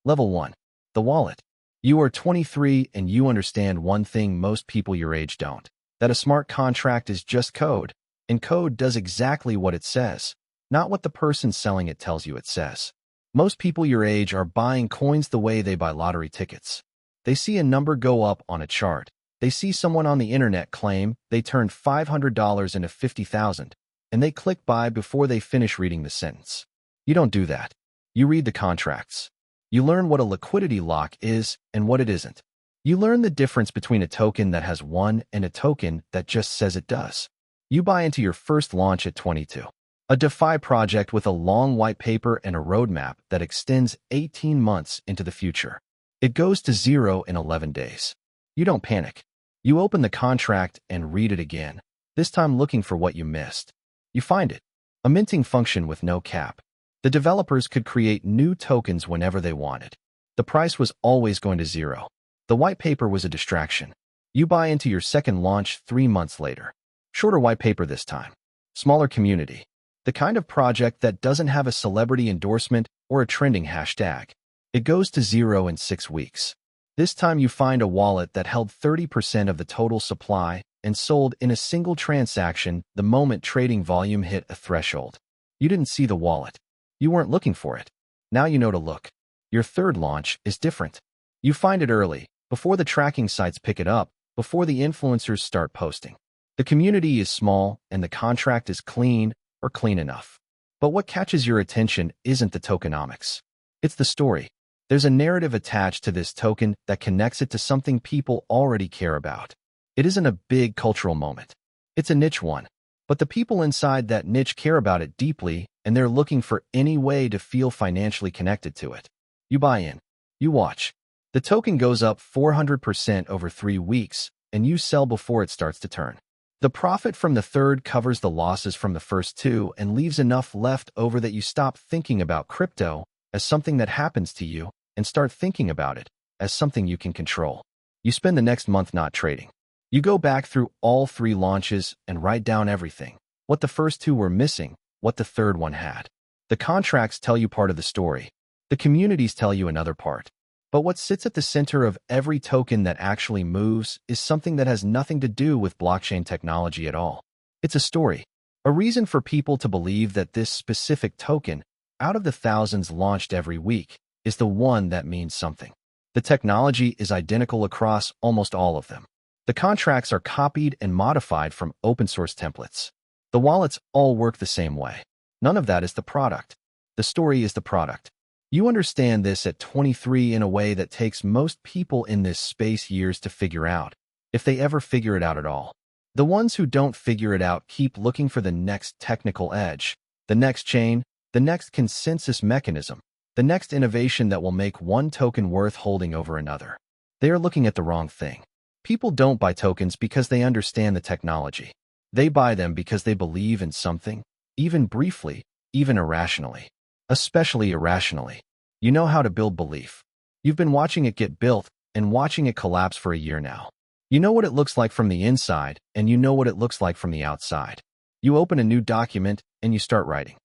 Level 1. The wallet. You are 23 and you understand one thing most people your age don't. That a smart contract is just code, and code does exactly what it says, not what the person selling it tells you it says. Most people your age are buying coins the way they buy lottery tickets. They see a number go up on a chart. They see someone on the internet claim they turned $500 into $50,000, and they click buy before they finish reading the sentence. You don't do that. You read the contracts. You learn what a liquidity lock is and what it isn't. You learn the difference between a token that has one and a token that just says it does. You buy into your first launch at 22. A DeFi project with a long white paper and a roadmap that extends 18 months into the future. It goes to zero in 11 days. You don't panic. You open the contract and read it again, this time looking for what you missed. You find it. A minting function with no cap. The developers could create new tokens whenever they wanted. The price was always going to zero. The white paper was a distraction. You buy into your second launch 3 months later. Shorter white paper this time. Smaller community. The kind of project that doesn't have a celebrity endorsement or a trending hashtag. It goes to zero in 6 weeks. This time you find a wallet that held 30% of the total supply and sold in a single transaction the moment trading volume hit a threshold. You didn't see the wallet. You weren't looking for it. Now you know to look. Your third launch is different. You find it early, before the tracking sites pick it up, before the influencers start posting. The community is small and the contract is clean or clean enough. But what catches your attention isn't the tokenomics. It's the story. There's a narrative attached to this token that connects it to something people already care about. It isn't a big cultural moment. It's a niche one. But the people inside that niche care about it deeply, and they're looking for any way to feel financially connected to it. You buy in. You watch. The token goes up 400% over 3 weeks, and you sell before it starts to turn. The profit from the third covers the losses from the first 2 and leaves enough left over that you stop thinking about crypto as something that happens to you and start thinking about it as something you can control. You spend the next month not trading. You go back through all 3 launches and write down everything. What the first 2 were missing, what the third one had. The contracts tell you part of the story. The communities tell you another part. But what sits at the center of every token that actually moves is something that has nothing to do with blockchain technology at all. It's a story. A reason for people to believe that this specific token, out of the thousands launched every week, is the one that means something. The technology is identical across almost all of them. The contracts are copied and modified from open source templates. The wallets all work the same way. None of that is the product. The story is the product. You understand this at 23 in a way that takes most people in this space years to figure out, if they ever figure it out at all. The ones who don't figure it out keep looking for the next technical edge, the next chain, the next consensus mechanism, the next innovation that will make one token worth holding over another. They are looking at the wrong thing. People don't buy tokens because they understand the technology. They buy them because they believe in something, even briefly, even irrationally. Especially irrationally. You know how to build belief. You've been watching it get built and watching it collapse for a year now. You know what it looks like from the inside, and you know what it looks like from the outside. You open a new document and you start writing.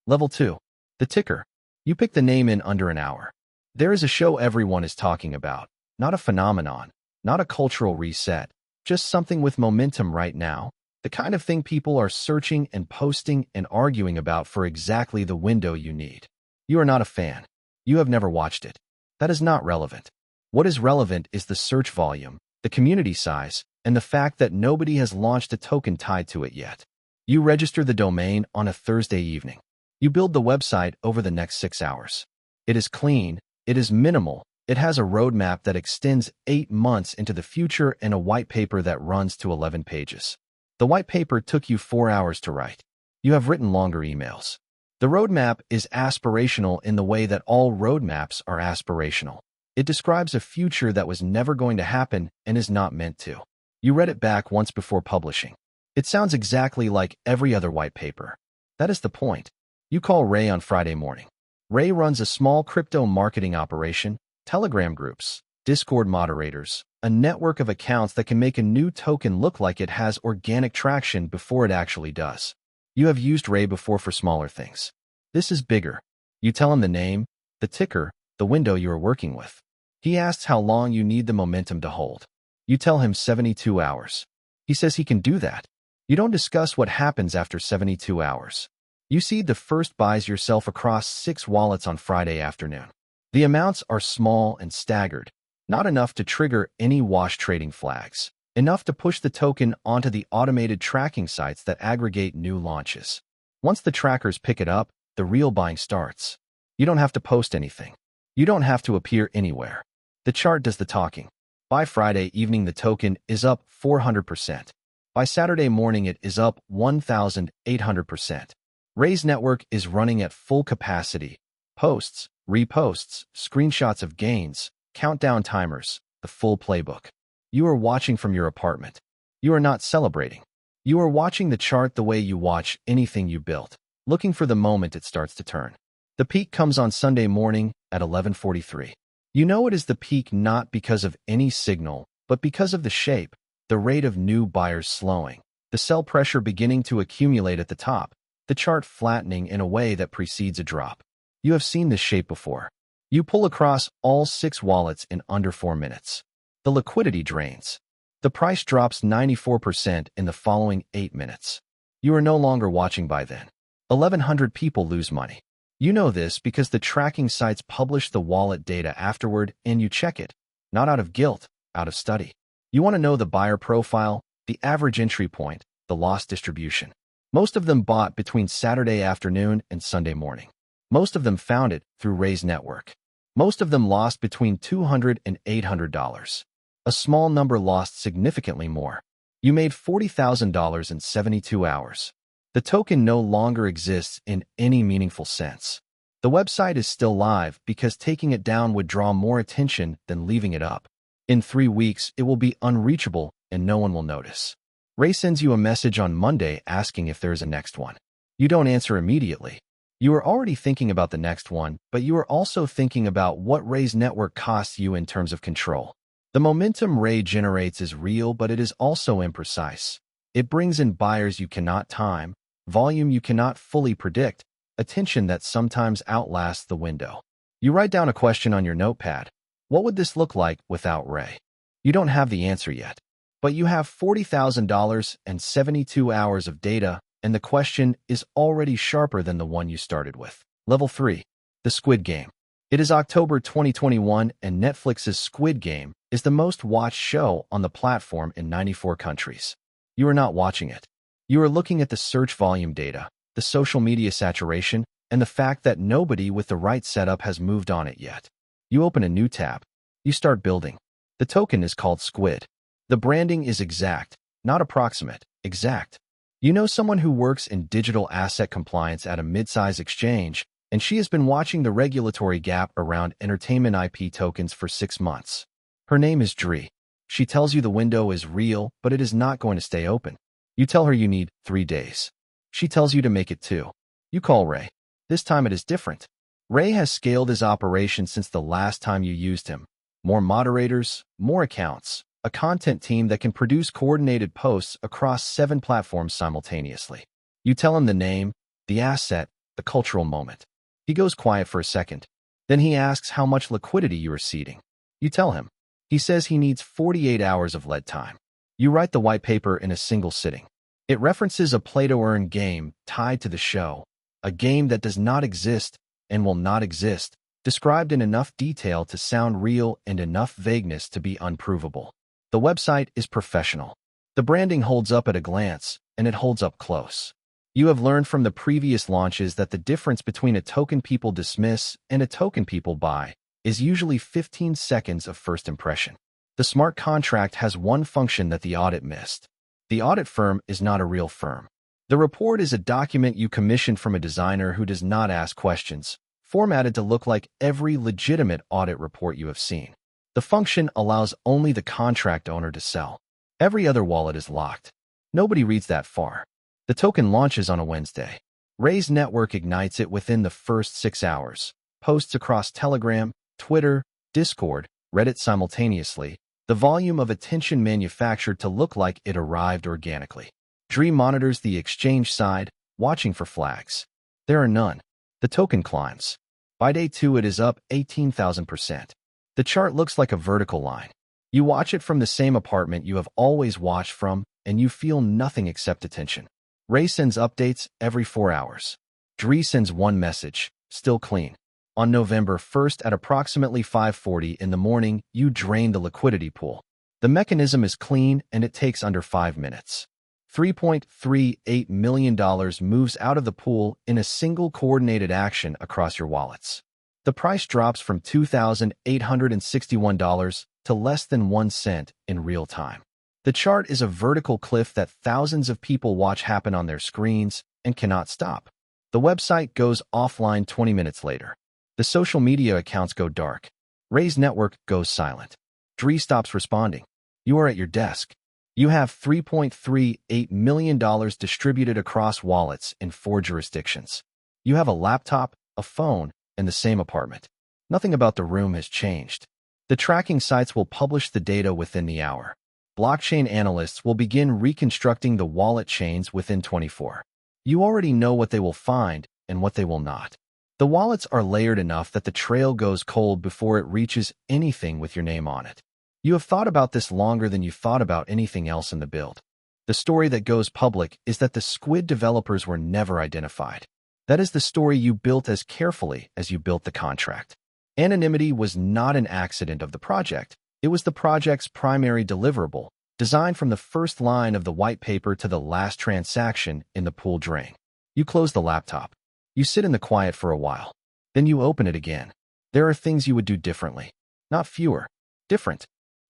Level 2. The ticker. You pick the name in under an hour. There is a show everyone is talking about, not a phenomenon, not a cultural reset, just something with momentum right now. The kind of thing people are searching and posting and arguing about for exactly the window you need. You are not a fan. You have never watched it. That is not relevant. What is relevant is the search volume, the community size, and the fact that nobody has launched a token tied to it yet. You register the domain on a Thursday evening. You build the website over the next 6 hours. It is clean. It is minimal. It has a roadmap that extends 8 months into the future and a white paper that runs to 11 pages. The white paper took you 4 hours to write. You have written longer emails. The roadmap is aspirational in the way that all roadmaps are aspirational. It describes a future that was never going to happen and is not meant to. You read it back once before publishing. It sounds exactly like every other white paper. That is the point. You call Ray on Friday morning. Ray runs a small crypto marketing operation, Telegram groups, Discord moderators, a network of accounts that can make a new token look like it has organic traction before it actually does. You have used Ray before for smaller things. This is bigger. You tell him the name, the ticker, the window you are working with. He asks how long you need the momentum to hold. You tell him 72 hours. He says he can do that. You don't discuss what happens after 72 hours. You seed the first buys yourself across 6 wallets on Friday afternoon. The amounts are small and staggered, not enough to trigger any wash trading flags, enough to push the token onto the automated tracking sites that aggregate new launches. Once the trackers pick it up, the real buying starts. You don't have to post anything. You don't have to appear anywhere. The chart does the talking. By Friday evening, the token is up 400%. By Saturday morning, it is up 1,800%. Ray's network is running at full capacity. Posts, reposts, screenshots of gains, countdown timers, the full playbook. You are watching from your apartment. You are not celebrating. You are watching the chart the way you watch anything you built, looking for the moment it starts to turn. The peak comes on Sunday morning at 11:43. You know it is the peak not because of any signal, but because of the shape, the rate of new buyers slowing, the sell pressure beginning to accumulate at the top, the chart flattening in a way that precedes a drop. You have seen this shape before. You pull across all 6 wallets in under 4 minutes. The liquidity drains. The price drops 94% in the following 8 minutes. You are no longer watching by then. 1,100 people lose money. You know this because the tracking sites publish the wallet data afterward and you check it, not out of guilt, out of study. You want to know the buyer profile, the average entry point, the loss distribution. Most of them bought between Saturday afternoon and Sunday morning. Most of them found it through Ray's network. Most of them lost between $200 and $800. A small number lost significantly more. You made $40,000 in 72 hours. The token no longer exists in any meaningful sense. The website is still live because taking it down would draw more attention than leaving it up. In 3 weeks, it will be unreachable and no one will notice. Ray sends you a message on Monday asking if there is a next one. You don't answer immediately. You are already thinking about the next one, but you are also thinking about what Ray's network costs you in terms of control. The momentum Ray generates is real, but it is also imprecise. It brings in buyers you cannot time, volume you cannot fully predict, attention that sometimes outlasts the window. You write down a question on your notepad. What would this look like without Ray? You don't have the answer yet, but you have $40,000 and 72 hours of data, and the question is already sharper than the one you started with. Level 3. The Squid Game. It is October 2021, and Netflix's Squid Game is the most watched show on the platform in 94 countries. You are not watching it. You are looking at the search volume data, the social media saturation, and the fact that nobody with the right setup has moved on it yet. You open a new tab. You start building. The token is called Squid. The branding is exact, not approximate, exact. You know someone who works in digital asset compliance at a mid-size exchange, and she has been watching the regulatory gap around entertainment IP tokens for 6 months. Her name is Dri. She tells you the window is real, but it is not going to stay open. You tell her you need 3 days. She tells you to make it 2. You call Ray. This time it is different. Ray has scaled his operation since the last time you used him. More moderators, more accounts, a content team that can produce coordinated posts across 7 platforms simultaneously. You tell him the name, the asset, the cultural moment. He goes quiet for a second. Then he asks how much liquidity you are seeding. You tell him. He says he needs 48 hours of lead time. You write the white paper in a single sitting. It references a play-to-earn game tied to the show, a game that does not exist and will not exist, described in enough detail to sound real and enough vagueness to be unprovable. The website is professional. The branding holds up at a glance, and it holds up close. You have learned from the previous launches that the difference between a token people dismiss and a token people buy is usually 15 seconds of first impression. The smart contract has one function that the audit missed. The audit firm is not a real firm. The report is a document you commissioned from a designer who does not ask questions, formatted to look like every legitimate audit report you have seen. The function allows only the contract owner to sell. Every other wallet is locked. Nobody reads that far. The token launches on a Wednesday. Ray's network ignites it within the first 6 hours. Posts across Telegram, Twitter, Discord, Reddit simultaneously. The volume of attention manufactured to look like it arrived organically. Dri monitors the exchange side, watching for flags. There are none. The token climbs. By day 2, it is up 18,000%. The chart looks like a vertical line. You watch it from the same apartment you have always watched from, and you feel nothing except attention. Ray sends updates every 4 hours. Dre sends one message, still clean. On November 1st at approximately 5:40 in the morning, you drain the liquidity pool. The mechanism is clean and it takes under 5 minutes. $3.38 million moves out of the pool in a single coordinated action across your wallets. The price drops from $2,861 to less than 1 cent in real time. The chart is a vertical cliff that thousands of people watch happen on their screens and cannot stop. The website goes offline 20 minutes later. The social media accounts go dark. Ray's network goes silent. Dre stops responding. You are at your desk. You have $3.38 million distributed across wallets in 4 jurisdictions. You have a laptop, a phone, and the same apartment. Nothing about the room has changed. The tracking sites will publish the data within the hour. Blockchain analysts will begin reconstructing the wallet chains within 24. You already know what they will find and what they will not. The wallets are layered enough that the trail goes cold before it reaches anything with your name on it. You have thought about this longer than you thought about anything else in the build. The story that goes public is that the Squid developers were never identified. That is the story you built as carefully as you built the contract. Anonymity was not an accident of the project. It was the project's primary deliverable, designed from the first line of the white paper to the last transaction in the pool drain. You close the laptop. You sit in the quiet for a while. Then you open it again. There are things you would do differently. Not fewer. Different.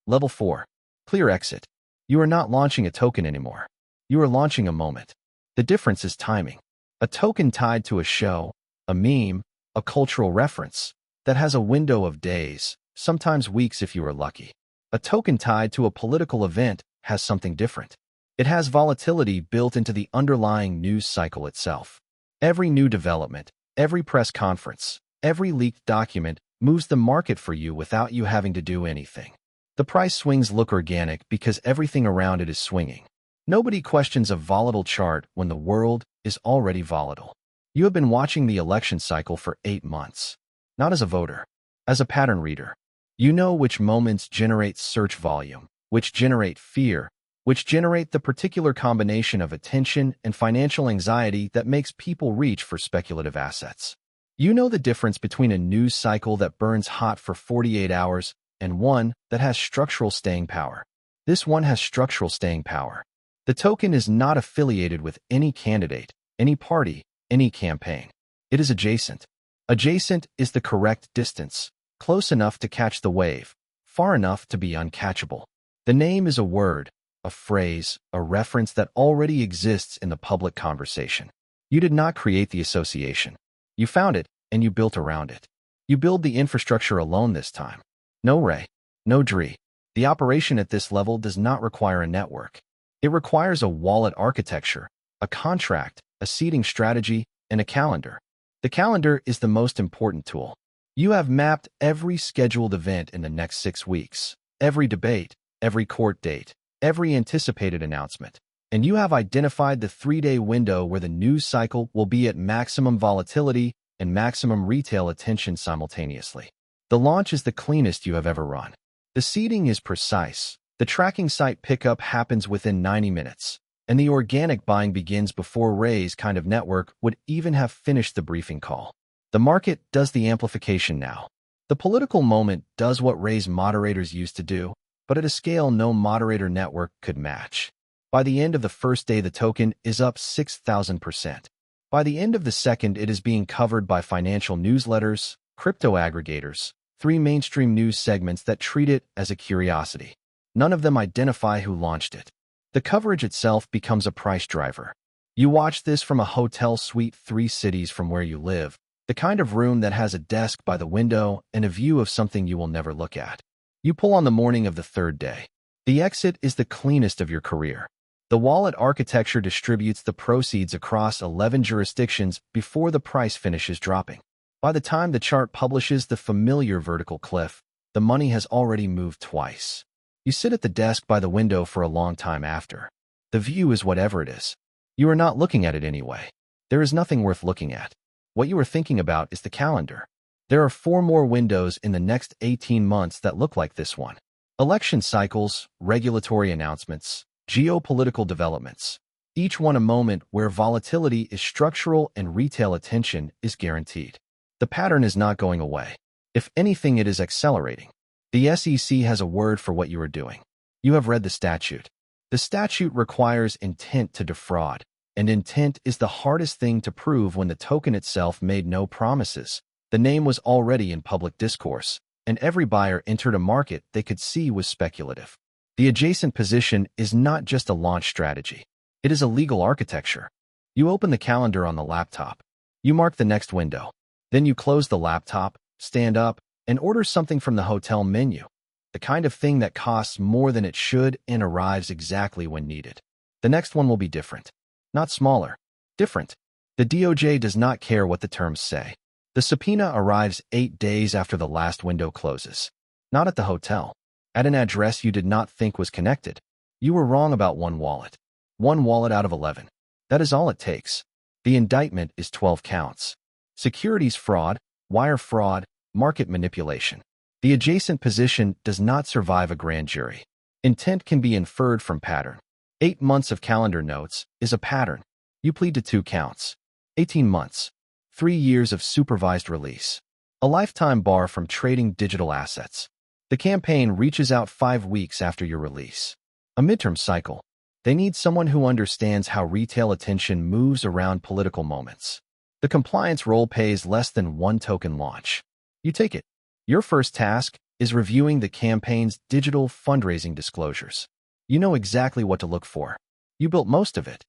Level 4. Clear exit. You are not launching a token anymore. You are launching a moment. The difference is timing. A token tied to a show, a meme, a cultural reference that has a window of days, sometimes weeks if you are lucky. A token tied to a political event has something different. It has volatility built into the underlying news cycle itself. Every new development, every press conference, every leaked document moves the market for you without you having to do anything. The price swings look organic because everything around it is swinging. Nobody questions a volatile chart when the world is already volatile. You have been watching the election cycle for 8 months. Not as a voter, as a pattern reader. You know which moments generate search volume, which generate fear, which generate the particular combination of attention and financial anxiety that makes people reach for speculative assets. You know the difference between a news cycle that burns hot for 48 hours and one that has structural staying power. This one has structural staying power. The token is not affiliated with any candidate, any party, any campaign. It is adjacent. Adjacent is the correct distance, close enough to catch the wave, far enough to be uncatchable. The name is a word, a phrase, a reference that already exists in the public conversation. You did not create the association. You found it, and you built around it. You build the infrastructure alone this time. No Ray, no Dre. The operation at this level does not require a network. It requires a wallet architecture, a contract, a seeding strategy, and a calendar. The calendar is the most important tool. You have mapped every scheduled event in the next 6 weeks, every debate, every court date, every anticipated announcement, and you have identified the 3-day window where the news cycle will be at maximum volatility and maximum retail attention simultaneously. The launch is the cleanest you have ever run. The seeding is precise. The tracking site pickup happens within 90 minutes, and the organic buying begins before Ray's kind of network would even have finished the briefing call. The market does the amplification now. The political moment does what Ray's moderators used to do, but at a scale no moderator network could match. By the end of the first day, the token is up 6,000%. By the end of the second, it is being covered by financial newsletters, crypto aggregators, 3 mainstream news segments that treat it as a curiosity. None of them identify who launched it. The coverage itself becomes a price driver. You watch this from a hotel suite 3 cities from where you live, the kind of room that has a desk by the window and a view of something you will never look at. You pull on the morning of the 3rd day. The exit is the cleanest of your career. The wallet architecture distributes the proceeds across 11 jurisdictions before the price finishes dropping. By the time the chart publishes the familiar vertical cliff, the money has already moved twice. You sit at the desk by the window for a long time after. The view is whatever it is. You are not looking at it anyway. There is nothing worth looking at. What you are thinking about is the calendar. There are 4 more windows in the next 18 months that look like this one. Election cycles, regulatory announcements, geopolitical developments. Each one a moment where volatility is structural and retail attention is guaranteed. The pattern is not going away. If anything, it is accelerating. The SEC has a word for what you are doing. You have read the statute. The statute requires intent to defraud, and intent is the hardest thing to prove when the token itself made no promises. The name was already in public discourse, and every buyer entered a market they could see was speculative. The adjacent position is not just a launch strategy. It is a legal architecture. You open the calendar on the laptop. You mark the next window. Then you close the laptop, stand up, and order something from the hotel menu. The kind of thing that costs more than it should and arrives exactly when needed. The next one will be different. Not smaller. Different. The DOJ does not care what the terms say. The subpoena arrives 8 days after the last window closes. Not at the hotel. At an address you did not think was connected. You were wrong about one wallet. One wallet out of 11. That is all it takes. The indictment is 12 counts. Securities fraud, wire fraud, market manipulation. The adjacent position does not survive a grand jury. Intent can be inferred from pattern. 8 months of calendar notes is a pattern. You plead to 2 counts. 18 months. 3 years of supervised release. A lifetime bar from trading digital assets. The campaign reaches out 5 weeks after your release. A midterm cycle. They need someone who understands how retail attention moves around political moments. The compliance role pays less than 1 token launch. You take it. Your first task is reviewing the campaign's digital fundraising disclosures. You know exactly what to look for. You built most of it.